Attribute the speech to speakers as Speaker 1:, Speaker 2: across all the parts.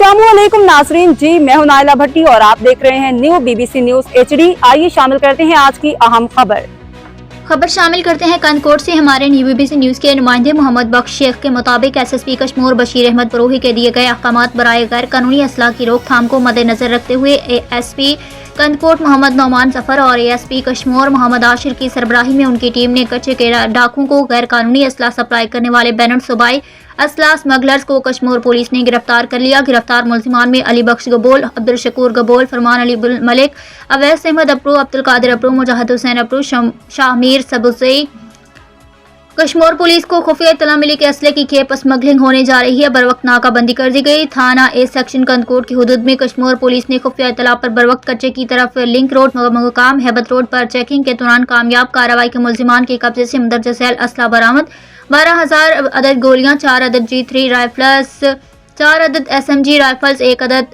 Speaker 1: अस्सलामुअलैकुम नाजरीन जी, मैं हूं नाइला भट्टी और आप देख रहे हैं न्यू BBC न्यूज HD। आइए शामिल करते हैं आज की अहम खबर
Speaker 2: शामिल करते हैं कंदकोट से हमारे न्यू BBC न्यूज के नुमाइंदे मोहम्मद बख्श शेख के मुताबिक SSP कश्मीर बशीर अहमद बरोही के दिए गए अहकामात बराए गैर कानूनी असलाह की रोकथाम को मद्देनजर रखते हुए ASP कंदकोट मोहम्मद नौमान सफर और ASP कश्मीर मोहम्मद आशिर की सरबराही में उनकी टीम ने कच्चे के डाकुओं को गैर कानूनी असलाह सप्लाई करने वाले बैनर सूबाई असलाह स्मगलर्स को कश्मीर पुलिस ने गिरफ्तार कर लिया। गिरफ्तार मुल्जिमान में अली बख्श गबोल, अब्दुल शकूर गबोल, फरमान अली मलिक, अवैस अहमद अप्रू, अब्दुल कादिर अप्रू, मुजाहिद हुसैन अप्रू, शाहमीर सबुसई। कश्मीर पुलिस को खुफिया इत्तला मिली कि असले की खेप स्मगलिंग होने जा रही है। बर वक्त नाकाबंदी कर दी गई। थाना ए सेक्शन कंदकोट की हदूद में कश्मीर पुलिस ने खुफिया इत्तला पर बर वक्त कच्चे की तरफ लिंक रोड मुकाम हैबत रोड पर चेकिंग के दौरान कामयाब कार्रवाई के मुल्जिमान के कब्जे से मंदरजा सैल असला बरामद। 12,000 अदद गोलियां, 4 अदद G3 राइफल्स, 4 अदद SMG राइफल्स, 1 अदद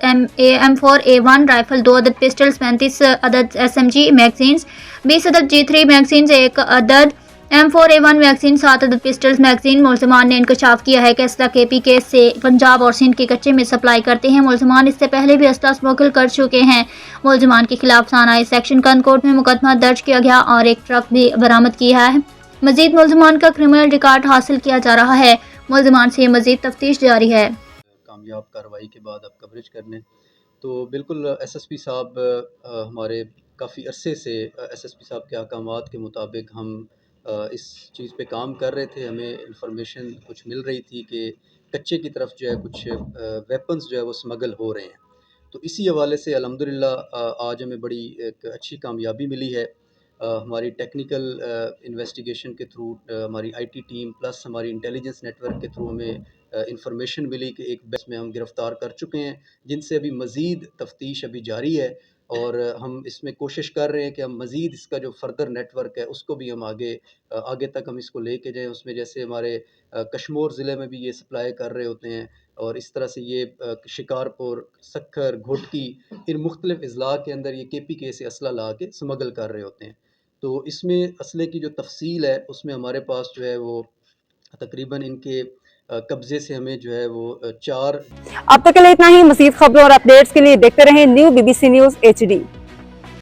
Speaker 2: M4A1 राइफल, 2 अदद पिस्टल्स, 35 अदद SMG मैगजीन्स, 20 अदद G3 मैगजीन्स, 1 अदद M4A1 मैगजीन, 7 अदद पिस्टल्स मैगजीन। मुल्जिमान ने इंकशाफ किया है कि असला KPK से पंजाब और सिंध के कच्चे में सप्लाई करते हैं। मुल्जिमान इससे पहले भी असला स्मगल कर चुके हैं। मुल्जिमान के खिलाफ थाना ए सेक्शन कंदकोट में मुकदमा दर्ज किया गया और एक ट्रक भी बरामद किया है। मजीद मुल्जिमान का क्रिमिनल रिकॉर्ड हासिल किया जा रहा है। मुल्जिमान से मजीद तफ्तीश जारी है।
Speaker 3: कामयाब कार्रवाई के बाद अब कवरेज करने तो बिल्कुल SSP साहब हमारे काफ़ी अरसे से SSP साहब के अहकामात के मुताबिक हम इस चीज़ पे काम कर रहे थे। हमें इंफॉर्मेशन कुछ मिल रही थी कि कच्चे की तरफ जो है कुछ वेपन्स जो है वो स्मगल हो रहे हैं। तो इसी हवाले से अल्हम्दुलिल्लाह आज हमें बड़ी एक अच्छी कामयाबी मिली है। हमारी टेक्निकल इन्वेस्टिगेशन के थ्रू हमारी IT टीम प्लस हमारी इंटेलिजेंस नेटवर्क के थ्रू हमें इंफॉर्मेशन मिली कि एक बस में हम गिरफ़्तार कर चुके हैं, जिनसे अभी मज़ीद तफ्तीश अभी जारी है और हम इसमें कोशिश कर रहे हैं कि हम मज़ीद इसका जो फर्दर नेटवर्क है उसको भी हम आगे तक हम इसको लेके जाएँ। उसमें जैसे हमारे कश्मीर ज़िले में भी ये सप्लाई कर रहे होते हैं और इस तरह से ये शिकारपुर, सक्खर, घोटकी, इन मुख्तलिफ़ अज़ला के अंदर ये KPK से असला ला के स्मगल कर रहे होते हैं। तो इसमें असले की जो तफसील है उसमें हमारे पास जो है वो तकरीबन इनके कब्ज़े से हमें जो है वो 4।
Speaker 1: अब तक के लिए इतना ही। मज़ीद खबरों और अपडेट्स के लिए देखते रहें न्यू BBC न्यूज HD।